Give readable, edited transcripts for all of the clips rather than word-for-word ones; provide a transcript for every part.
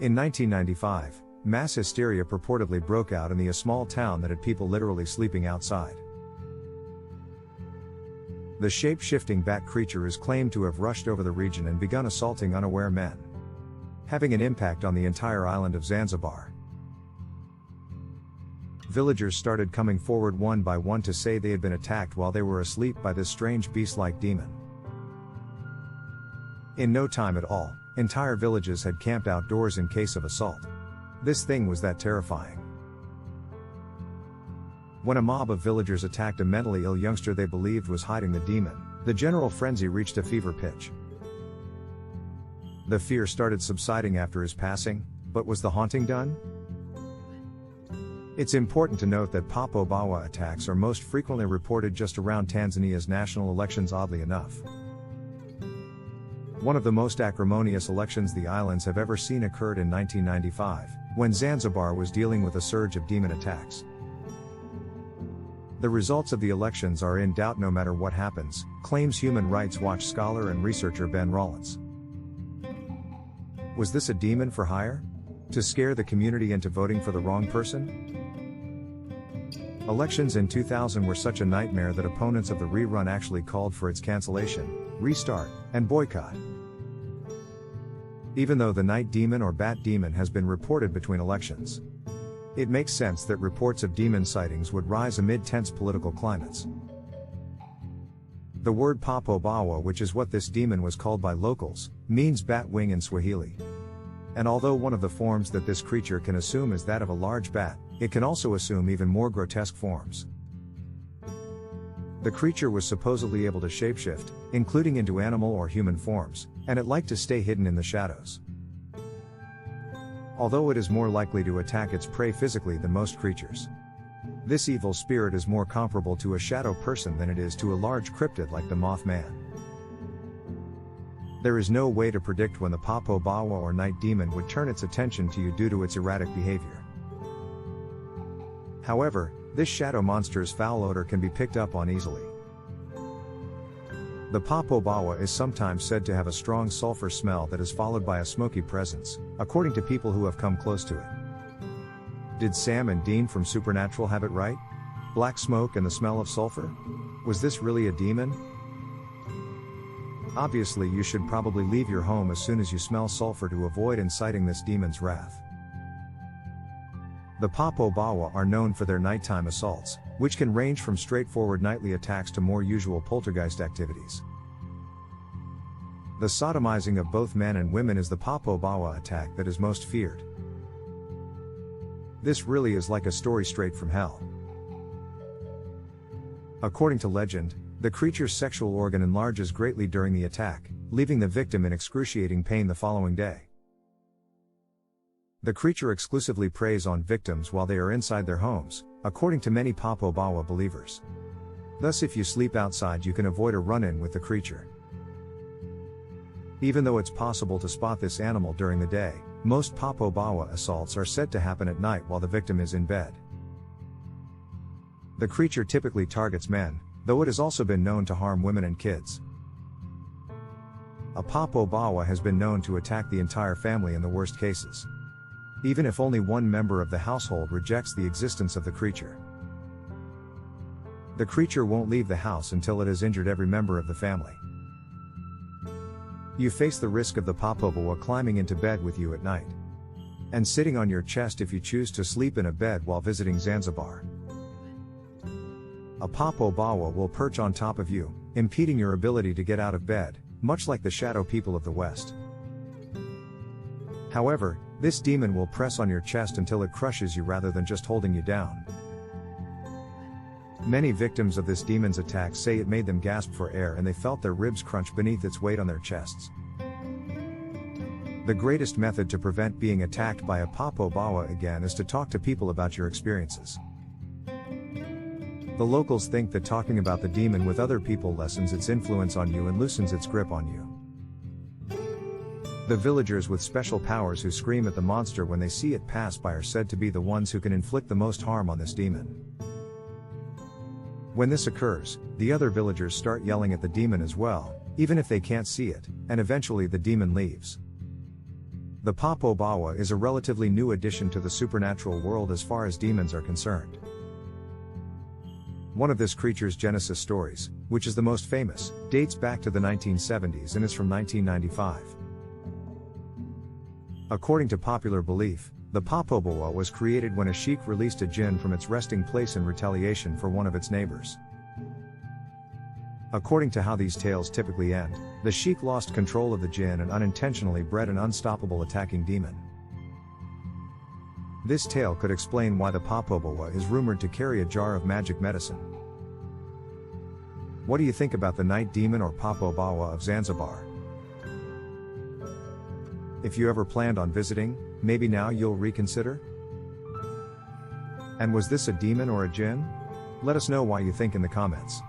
In 1995, mass hysteria purportedly broke out in a small town that had people literally sleeping outside. The shape-shifting bat creature is claimed to have rushed over the region and begun assaulting unaware men, having an impact on the entire island of Zanzibar. Villagers started coming forward one by one to say they had been attacked while they were asleep by this strange beast-like demon. In no time at all, entire villages had camped outdoors in case of assault. This thing was that terrifying. When a mob of villagers attacked a mentally ill youngster they believed was hiding the demon, the general frenzy reached a fever pitch. The fear started subsiding after his passing, but was the haunting done? It's important to note that Papo Bawa attacks are most frequently reported just around Tanzania's national elections, oddly enough. One of the most acrimonious elections the islands have ever seen occurred in 1995, when Zanzibar was dealing with a surge of demon attacks. The results of the elections are in doubt no matter what happens, claims Human Rights Watch scholar and researcher Ben Rollins. Was this a demon for hire? To scare the community into voting for the wrong person? Elections in 2000 were such a nightmare that opponents of the rerun actually called for its cancellation, restart, and boycott. Even though the night demon or bat demon has been reported between elections, it makes sense that reports of demon sightings would rise amid tense political climates. The word Papo Bawa, which is what this demon was called by locals, means bat wing in Swahili. And although one of the forms that this creature can assume is that of a large bat, it can also assume even more grotesque forms. The creature was supposedly able to shapeshift, including into animal or human forms, and it liked to stay hidden in the shadows. Although it is more likely to attack its prey physically than most creatures, this evil spirit is more comparable to a shadow person than it is to a large cryptid like the Mothman. There is no way to predict when the Papo Bawa or night demon would turn its attention to you due to its erratic behavior. However, this shadow monster's foul odor can be picked up on easily. The Papo Bawa is sometimes said to have a strong sulfur smell that is followed by a smoky presence, according to people who have come close to it. Did Sam and Dean from Supernatural have it right? Black smoke and the smell of sulfur? Was this really a demon? Obviously, you should probably leave your home as soon as you smell sulfur to avoid inciting this demon's wrath. The Papo Bawa are known for their nighttime assaults, which can range from straightforward nightly attacks to more usual poltergeist activities. The sodomizing of both men and women is the Papo Bawa attack that is most feared. This really is like a story straight from hell. According to legend, the creature's sexual organ enlarges greatly during the attack, leaving the victim in excruciating pain the following day. The creature exclusively preys on victims while they are inside their homes, according to many Papo Bawa believers. Thus, if you sleep outside, you can avoid a run-in with the creature. Even though it's possible to spot this animal during the day, most Papo Bawa assaults are said to happen at night while the victim is in bed. The creature typically targets men, though it has also been known to harm women and kids. A Papo Bawa has been known to attack the entire family in the worst cases, even if only one member of the household rejects the existence of the creature. The creature won't leave the house until it has injured every member of the family. You face the risk of the Papo Bawa climbing into bed with you at night, and sitting on your chest if you choose to sleep in a bed while visiting Zanzibar. A Papo Bawa will perch on top of you, impeding your ability to get out of bed, much like the shadow people of the West. However, this demon will press on your chest until it crushes you rather than just holding you down. Many victims of this demon's attack say it made them gasp for air and they felt their ribs crunch beneath its weight on their chests. The greatest method to prevent being attacked by a Papo Bawa again is to talk to people about your experiences. The locals think that talking about the demon with other people lessens its influence on you and loosens its grip on you. The villagers with special powers who scream at the monster when they see it pass by are said to be the ones who can inflict the most harm on this demon. When this occurs, the other villagers start yelling at the demon as well, even if they can't see it, and eventually the demon leaves. The Papo Bawa is a relatively new addition to the supernatural world as far as demons are concerned. One of this creature's genesis stories, which is the most famous, dates back to the 1970s and is from 1995. According to popular belief, the Papo Bawa was created when a sheik released a jinn from its resting place in retaliation for one of its neighbors. According to how these tales typically end, the sheik lost control of the jinn and unintentionally bred an unstoppable attacking demon. This tale could explain why the Papo Bawa is rumored to carry a jar of magic medicine. What do you think about the night demon or Papo Bawa of Zanzibar? If you ever planned on visiting, maybe now you'll reconsider? And was this a demon or a jinn? Let us know why you think in the comments.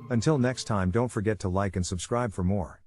Until next time, don't forget to like and subscribe for more.